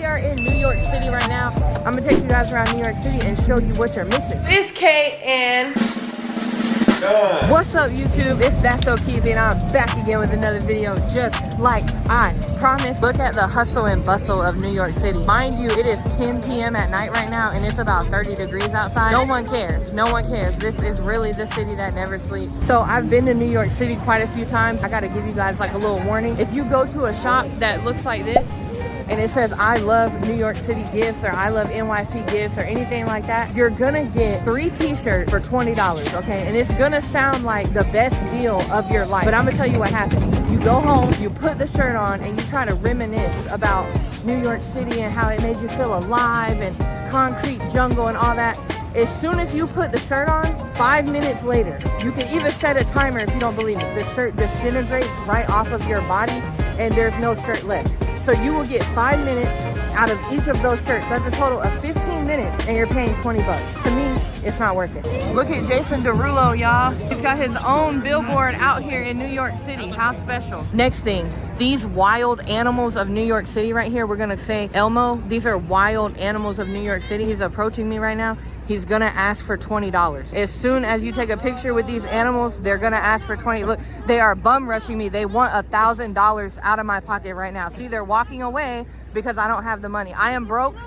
we are in New York City right now. I'm gonna take you guys around New York City and show you what you're missing. It's Kate and what's up YouTube? It's That's So Keezy and I'm back again with another video just like I promised. Look at the hustle and bustle of New York City. Mind you, it is 10 p.m. at night right now and it's about 30 degrees outside. No one cares. No one cares. This is really the city that never sleeps. So I've been to New York City quite a few times. I gotta give you guys like a little warning. If you go to a shop that looks like this and it says I love New York City gifts or I love NYC gifts or anything like that, you're gonna get 3 t-shirts for $20, okay? And it's gonna sound like the best deal of your life, but I'm gonna tell you what happens. You go home, you put the shirt on and you try to reminisce about New York City and how it made you feel alive and concrete jungle and all that. As soon as you put the shirt on, 5 minutes later, you can even set a timer if you don't believe me. The shirt disintegrates right off of your body and there's no shirt left. So you will get 5 minutes out of each of those shirts. That's a total of 15 minutes and you're paying 20 bucks. To me, it's not worth it. Look at Jason Derulo, y'all. He's got his own billboard out here in New York City. How special. Next thing, these wild animals of New York City right here, we're gonna say Elmo. These are wild animals of New York City. He's approaching me right now. He's gonna ask for $20. As soon as you take a picture with these animals, they're gonna ask for 20. Look, they are bum rushing me. They want $1,000 out of my pocket right now. See, they're walking away because I don't have the money. I am broke.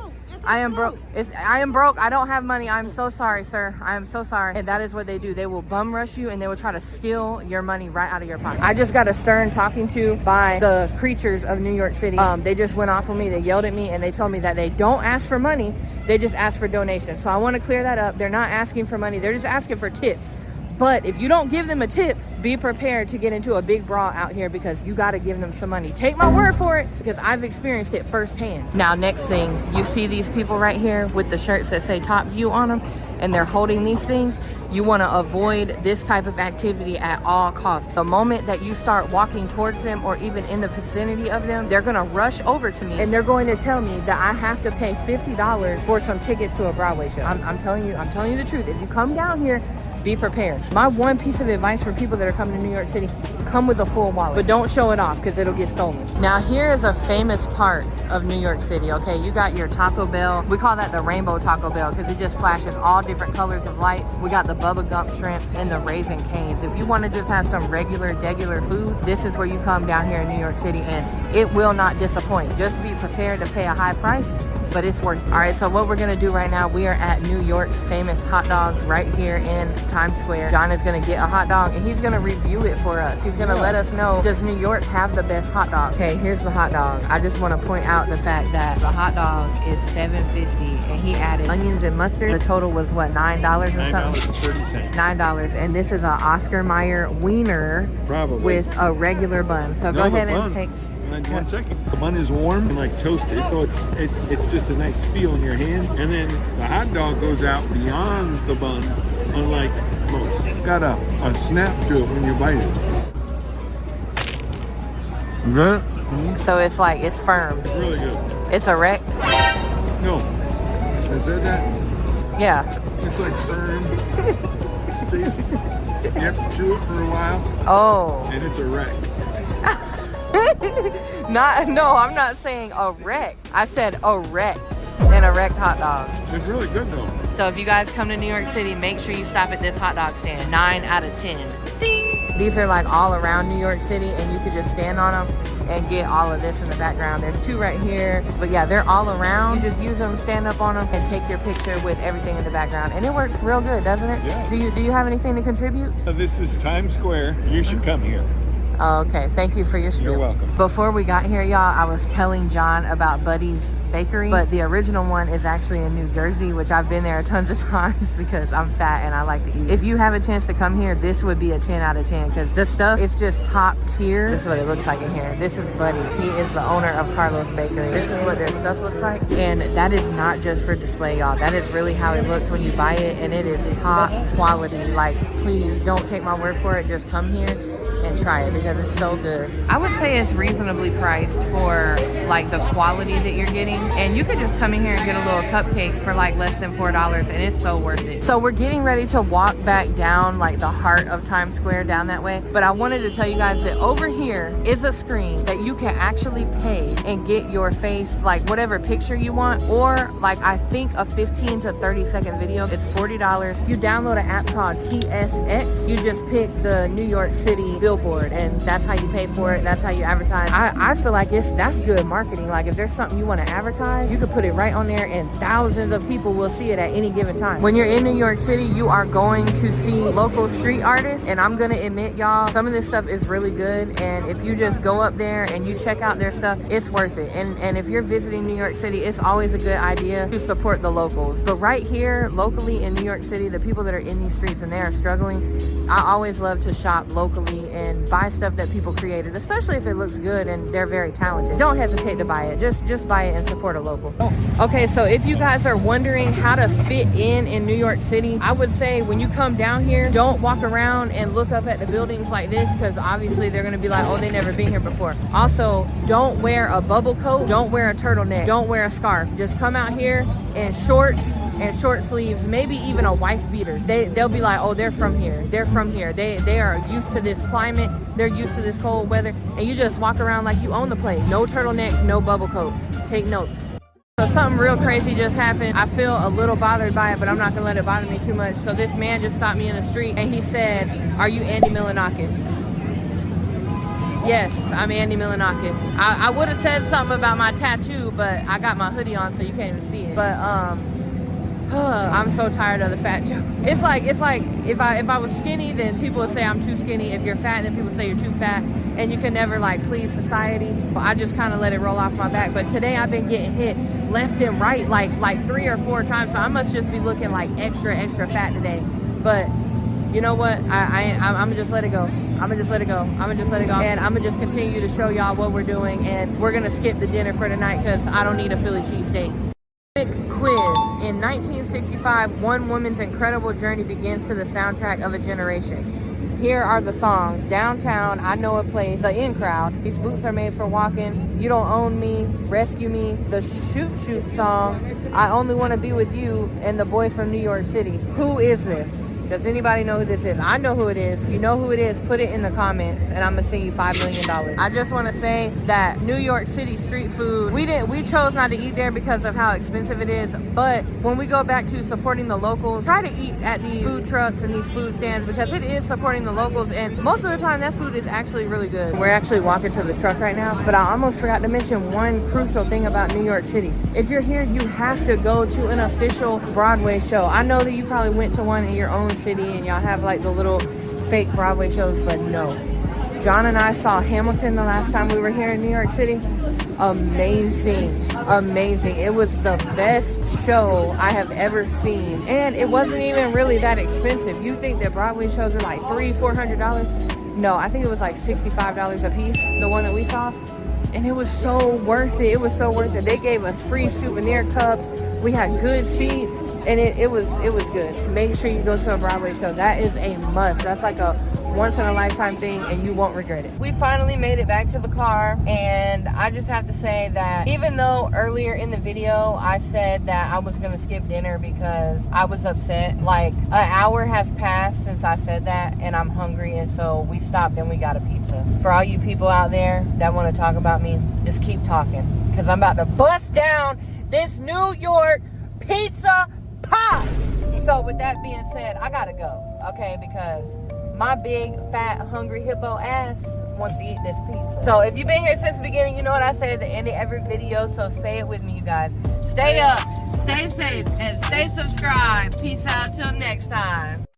I am broke. I am broke. I don't have money. I'm so sorry, sir. I am so sorry. And that is what they do. They will bum rush you and they will try to steal your money right out of your pocket. I just got a stern talking to by the creatures of New York City. They just went off on me. They yelled at me and they told me that they don't ask for money. They just ask for donations. So I want to clear that up. They're not asking for money. They're just asking for tips. But if you don't give them a tip, be prepared to get into a big brawl out here because you got to give them some money. Take my word for it because I've experienced it firsthand. Now, next thing, you see these people right here with the shirts that say Top View on them and they're holding these things. You want to avoid this type of activity at all costs. The moment that you start walking towards them or even in the vicinity of them, they're going to rush over to me and they're going to tell me that I have to pay $50 for some tickets to a Broadway show. I'm telling you the truth. If you come down here, be prepared. My one piece of advice for people that are coming to New York City, come with a full wallet, but don't show it off because it'll get stolen. Now here is a famous part of New York City, okay? You got your Taco Bell. We call that the rainbow Taco Bell because it just flashes all different colors of lights. We got the Bubba Gump shrimp and the Raisin Canes. If you want to just have some regular food, this is where you come down here in New York City and it will not disappoint. Just be prepared to pay a high price, but it's worth it. All right, so what we're gonna do right now, we are at New York's famous hot dogs right here in Times Square. John is gonna get a hot dog and he's gonna review it for us. He's gonna let us know, does New York have the best hot dog? Okay, here's the hot dog. I just wanna point out the fact that the hot dog is $7.50 and he added onions and mustard. The total was what, $9 or something? $9.30. $9, and this is an Oscar Mayer wiener. Probably. With a regular bun. So go ahead and take. 1 second. The bun is warm and like toasted, so it's just a nice feel in your hand. And then the hot dog goes out beyond the bun, unlike most. It's got a snap to it when you bite it. Good? Mm-hmm. So it's like, it's firm. It's really good. It's erect? No. I said that? Yeah. It's like firm. Stays. You have to chew it for a while. Oh. And it's erect. No, I'm not saying erect. I said erect, an erect hot dog. It's really good though. So if you guys come to New York City, make sure you stop at this hot dog stand. 9 out of 10. Ding! These are like all around New York City and you could just stand on them and get all of this in the background. There's 2 right here, but yeah, they're all around. You just use them, stand up on them, and take your picture with everything in the background. And it works real good, doesn't it? Yeah. Do you have anything to contribute? This is Times Square. You should come here. Oh, okay, thank you for your spiel. You're welcome. Before we got here, y'all, I was telling John about Buddy's Bakery, but the original one is actually in New Jersey, which I've been there tons of times because I'm fat and I like to eat. If you have a chance to come here, this would be a 10 out of 10 because the stuff is just top tier. This is what it looks like in here. This is Buddy. He is the owner of Carlos Bakery. This is what their stuff looks like, and that is not just for display, y'all. That is really how it looks when you buy it, and it is top quality. Like, please don't take my word for it. Just come here and try it because it's so good. I would say it's reasonably priced for like the quality that you're getting, and you could just come in here and get a little cupcake for like less than $4, and it's so worth it. So we're getting ready to walk back down like the heart of Times Square down that way, but I wanted to tell you guys that over here is a screen that you can actually pay and get your face, like whatever picture you want, or like I think a 15 to 30-second video. It's $40. You download an app called TSX. You just pick the New York City billboard, and that's how you pay for it. That's how you advertise. I feel like that's good marketing. Like if there's something you want to advertise, you can put it right on there and thousands of people will see it at any given time. When you're in New York City, you are going to see local street artists, and I'm gonna admit, y'all, some of this stuff is really good, and if you just go up there and you check out their stuff, it's worth it. And if you're visiting New York City, it's always a good idea to support the locals. But right here locally in New York City, the people that are in these streets and they are struggling, I always love to shop locally and buy stuff that people created, especially if it looks good and they're very talented. Don't hesitate to buy it. Just buy it and support a local. Okay, so if you guys are wondering how to fit in New York City, I would say when you come down here, don't walk around and look up at the buildings like this, because obviously they're gonna be like, oh, they never been here before. Also, don't wear a bubble coat, don't wear a turtleneck, don't wear a scarf. Just come out here in shorts and short sleeves, maybe even a wife beater. They'll be like, oh, they're from here. They're from here. They are used to this climate. They're used to this cold weather. And you just walk around like you own the place. No turtlenecks, no bubble coats. Take notes. So something real crazy just happened. I feel a little bothered by it, but I'm not gonna let it bother me too much. So this man just stopped me in the street and he said, are you Andy Milonakis? Yes, I'm Andy Milonakis. I would have said something about my tattoo, but I got my hoodie on so you can't even see it. But I'm so tired of the fat jokes. It's like if I was skinny, then people would say I'm too skinny. If you're fat, then people say you're too fat, and you can never like please society. But I just kind of let it roll off my back. But today I've been getting hit left and right like 3 or 4 times, so I must just be looking like extra fat today. But you know what? I'm gonna just let it go. I'm gonna just let it go. And I'm gonna just continue to show y'all what we're doing, and we're gonna skip the dinner for tonight because I don't need a Philly cheesesteak. Quiz. In 1965, one woman's incredible journey begins to the soundtrack of a generation. Here are the songs: Downtown, I Know a Place, The In Crowd, These Boots Are Made for Walking, You Don't Own Me, Rescue Me, the Shoot Shoot song, I Only Want to Be With You, and The Boy from New York City. Who is this? Does anybody know who this is? I know who it is. You know who it is, put it in the comments and I'm gonna send you $5 million. I just wanna say that New York City street food, we chose not to eat there because of how expensive it is, but when we go back to supporting the locals, try to eat at these food trucks and these food stands because it is supporting the locals, and most of the time that food is actually really good. We're actually walking to the truck right now, but I almost forgot to mention one crucial thing about New York City. If you're here, you have to go to an official Broadway show. I know that you probably went to one in your own city and y'all have like the little fake Broadway shows, but no. John and I saw Hamilton the last time we were here in New York City. Amazing. It was the best show I have ever seen, and it wasn't even really that expensive. You think that Broadway shows are like $300-400? No, I think it was like $65 a piece, the one that we saw, and it was so worth it. They gave us free souvenir cups. We had good seats, and it was good. Make sure you go to a Broadway show. That is a must. That's like a once-in-a-lifetime thing, and you won't regret it. We finally made it back to the car, and I just have to say that even though earlier in the video I said that I was gonna skip dinner because I was upset, like an hour has passed since I said that, and I'm hungry, and so we stopped and we got a pizza. For all you people out there that want to talk about me, just keep talking, because I'm about to bust down this New York pizza pie. So with that being said, I gotta go, okay, because my big, fat, hungry hippo ass wants to eat this pizza. So if you've been here since the beginning, you know what I say at the end of every video, so say it with me, you guys. Stay up, stay safe, and stay subscribed. Peace out till next time.